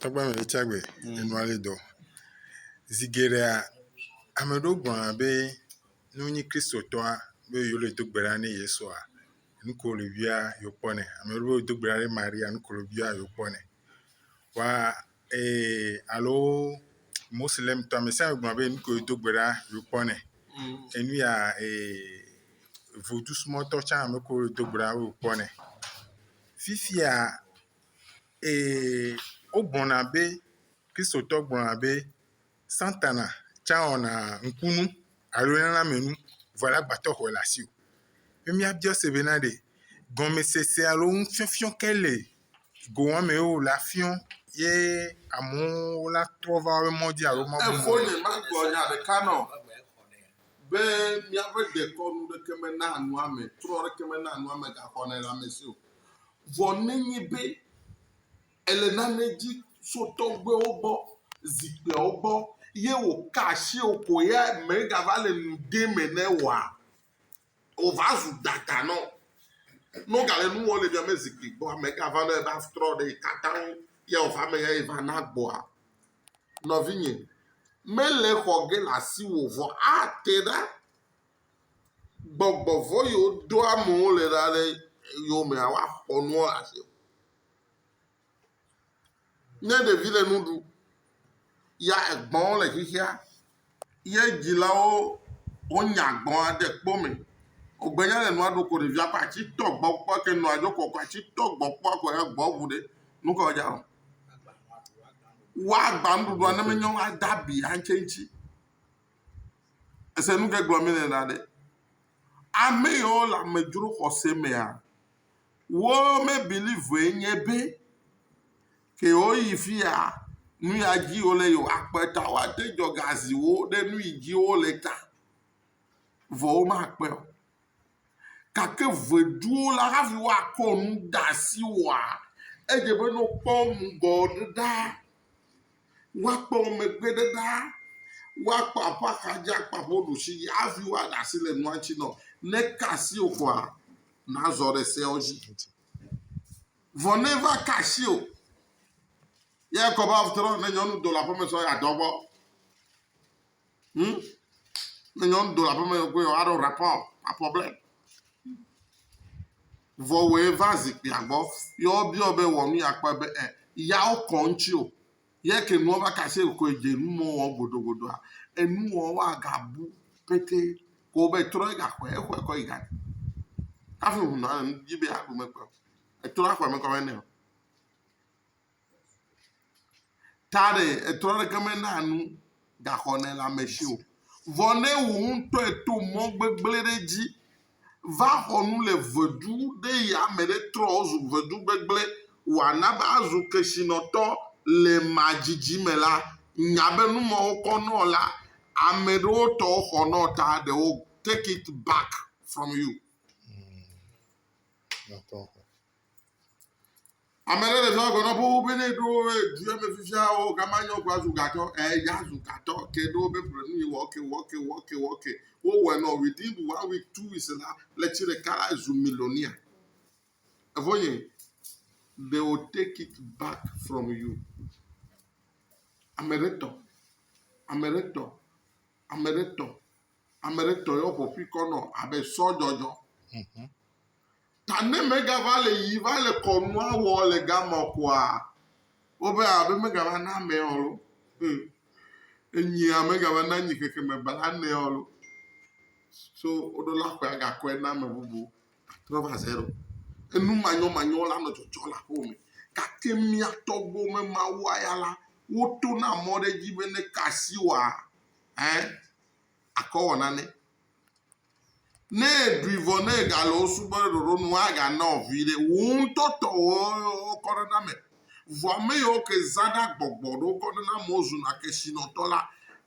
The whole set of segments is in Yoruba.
Tɔgbɛ Aménétsiagbé enwale do zigerea ameɖewo gblɔna be ne wonye kristotɔa be yole do gbe ɖa ne Yesua nuko le via yewo kpɔnɛ, ame ɖewo do gbe ɖa ɖe Maria nuko le via yewo kpɔnɛ wa alo Muslim tɔ ame sia ame gblɔna be nuko do gbe ɖa yewo kpɔnɛ enu ya vodu sumɔtɔ tsã ame ko do gbe ɖa yewo kpɔnɛ fifia wogblɔna be kristotɔ gblɔna be Santana tsã wɔna ŋkunu alo nenamenu vɔ la gbatɔ xɔe le asi o. Be míabia se bena ɖe gɔmesese alo ŋufiɔfiɔ ke le go wɔme yewo la fiɔ ye amewo la trɔ va wobe mɔ dzi alo mabu. Efonye ma gblɔ nya ɖeka nɔ be míaƒe dekɔnu ɖeke mena nua me, trɔ ɖeke mena nua me gaxɔnɛ le ame si o. Vɔ nenye be ele nane dzi so tɔgbewo gbɔ, zikpuiawo gbɔ, ye wòka asi wo ko ya megava le nu de me ne wòa, wòva zu dada nɔ. No gale nu wɔm le miame zikpui gbɔ, megava ne eva trɔ ɖe katãwo ye wòva me ya eva na gbɔa. Nɔvinye, mele xɔ ge le asi wò vɔ ate ɖa gbɔgbɔvɔ yiwo do amewo le ɖa ɖe yomea woaxɔ nuwo le asi. Ne ɖevi le nu ɖu ya egbɔ̃wo le xixia ye dzilawo wonya gbɔ̃a de kpo me ogbenya le nua ɖo ko ɖevia ko atsi tɔ gbɔ kpɔ ke nua dzo ko atsi tɔ gbɔ kpɔ ko egbɔ ʋu ɖe nu ka wodza o woagba nuɖuɖua ne menye woada abi aŋtseŋtsi ese nu ke gblɔ mi le la ɖe ame yiwo le amedzro xɔse mea wo me believe nye be ke woyi fia nu ya dzi wole yo akpeta woate dzɔ gazi wo ɖe nu yi dzi wole ta vɔ wo makpe o gake veduwo la hafi woakɔ nu de asi wòa edze be ne wokpɔ ŋgɔ ɖe ɖaa woakpɔ megbe ɖe ɖaa woakpɔ aƒe axadzi akpɔ aƒe ɖusi dzi hafi woaɖe asi le nua ŋuti nɔ ne ka asi o koa nazɔ ɖe seawo dzi vɔ ne va ka asi o ye kɔ va trɔ ne nyɔnu do le aƒeme sɔ ya dɔ gbɔ ne nyɔnu do le aƒeme ko aɖo rapport pas problème vɔ woe va zikpuia gbɔ ye wobiɔ be wɔ nu ya kpɔ be yawo kɔ ŋuti o ye ke nuwo va kasi ko dze nuwo wɔ godogodoa enuwo woagabu pete ko be trɔ gaxɔe exɔe kɔ yi ga hafi huna dzi be aɖu mekpe etrɔ axɔe me kɔ ne o ta ɖe etrɔ ɖeke mena nu gaxɔnɛ le ame si o vɔ ne wò ŋutɔ eto mɔ gbegblẽ ɖe dzi va xɔ nu le vedu ɖe yi ame ɖe trɔ wozu vedu gbegblẽ wòana be azu kesinɔtɔ le madzidzi me la nya be numɔwo kɔ nɔ la ame ɖewo tɔwo xɔ nɔ ta ɖewo take it back from you. Ame ɖe le zɔ gbɔnɔ bo be ne ɖo du eme fifia o gama nyɔ ko azu gatɔ ya zu gatɔ ke ɖo be ƒle nu yi wɔke wowɔe nɔ within 1 week 2 weeks la le tsi ɖeka la zu millionaire evonye they will take it back from you. Ame ɖe tɔ yɔ ƒoƒui kɔnɔ abe sɔdzɔdzɔ ta ne megava le yi va le kɔ nua wɔ le gama koa wobe abe megava na ame o lo enyia megava na nyi keke me bala ne o lo so woɖo la xɔe agakɔe na ame bubu trɔ va zero enu manyɔmanyɔ la nɔ dzɔdzɔ le aƒewo me gake mia tɔgbo me mawu aya la woto na mɔ ɖe dzi be ne ka asi wòa akɔ wɔ nane ne ɖui vɔ ne gale wo subɔ ɖe ɖoɖo nu agana vi ɖe wo ŋutɔ tɔ wo kɔ ɖe na me vɔ ame yiwo ke zã ɖa gbɔgbɔ ɖewo kɔ ɖe na me wozuna kesinɔtɔ la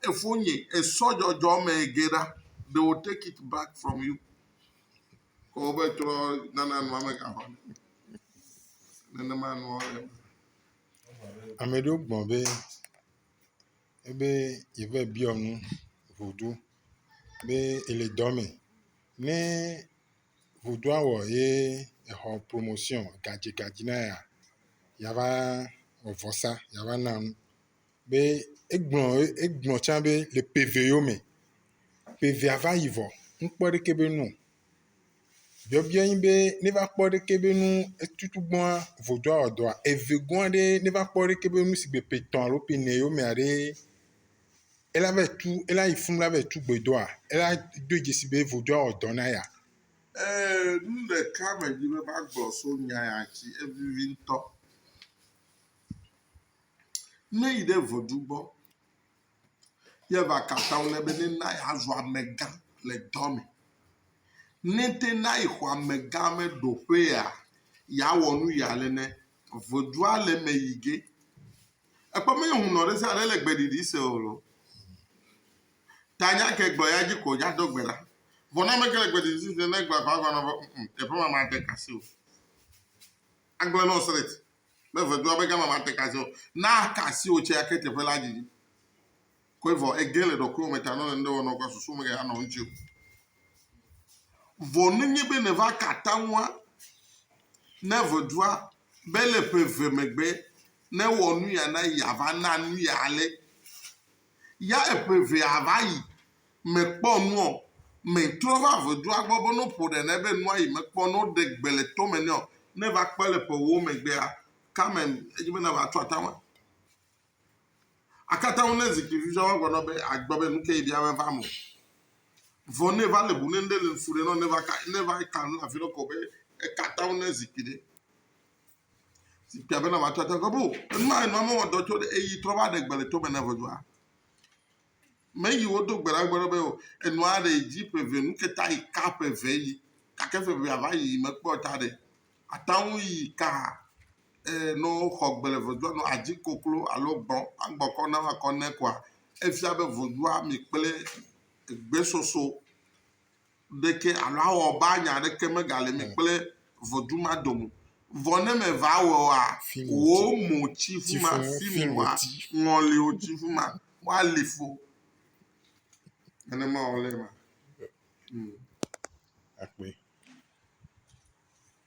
efonye esɔdzɔdzɔ me ge ɖa they will take it back from you ko be trɔ nana nua me gaxɔ nenema nua ame ɖewo gbɔ be ebe yeve biɔ nu vodu be ele dɔ me ne vodua wɔ ye exɔ promotion gadzi na ya yava ovosa yava nan be egbon tsa be le PV yo me PV ava yivɔ nkpɔ ɖeke be nu biɔbiɔ nyi be ne va kpɔ ɖeke be nu etutu gbɔa vodoa ɔdɔa eve gɔa ɖe ne va kpɔ ɖeke be nu si gbe pe tɔn alo pe ne yo mea ɖe ela yi fun la va tu gbedoa ela do dzesi be vodoa ɔdɔ na ya. Nu ɖeka me dzi be va gblɔ so nya ya tsi evivi ŋutɔ. Ne yi ɖe vodu gbɔ ye va kata wo ne be ne na ya zɔ amegã le dɔ me. Ne te na yi xɔ amegã me ɖoƒe ya wɔ nu ya le ne vodua le me yi ge. Ekpɔ me hunɔ ɖe sia ɖe le gbeɖiɖi se o lo. Tanya ke gblɔ ya dzi ko ya do gbe la. Vɔ na me ke le gbeɖiɖi se ne gblɔ va gɔ teƒe ma de kasi o. Agblɔ no straight. Me vodua be gama ma te kasi o. Na kasi o tse ya ke teƒe la didi. Ko vɔ ege le ɖokui me ta no le ndo no ko susu me ya no ŋutsi o. Vɔ ne nye be ne va kata ŋua ne vodua be le PV megbe ne wɔ nu ya na ya va na nu ya le ya PV ava yi me kpɔ nuɔ me trɔ va vodua gbɔ be no ƒo ɖe ne be nua yi me kpɔ no de gbe le to me ne ne va kpe le ƒewo megbea kame edzi be ne va tɔ atama akata ŋu ne zikpui vi wa gbɔ no be agbɔ be nu ke yi bia va mo vɔ ne va le bu ne le fu ɖe no ne va ka nu afi ɖe ko be ekata ŋu ne zikpui ɖe zikpui be na va tɔ atama bo enuma me wɔ dɔ tso eyi trɔ va de gbe le to me ne vodua me yi wo do gbe la gbɔ be o enua ɖe dzi PV nu ke ta yi ka PV yi gake PV ava yi me kpɔ ta ɖe ataŋu yi ka no xɔ gbe le vodua no adzi koklo alo gbɔn agbɔkɔ na va kɔ ne koa efia be vodua mi kple gbesoso ɖeke alo awɔ ba nya ɖeke megale mi kple vodu ma domo vɔ ne me va wɔa wo mo tsi fu ma fi moa ŋɔli wo tsi fu ma wa li fo ene ma wo le ma. Après.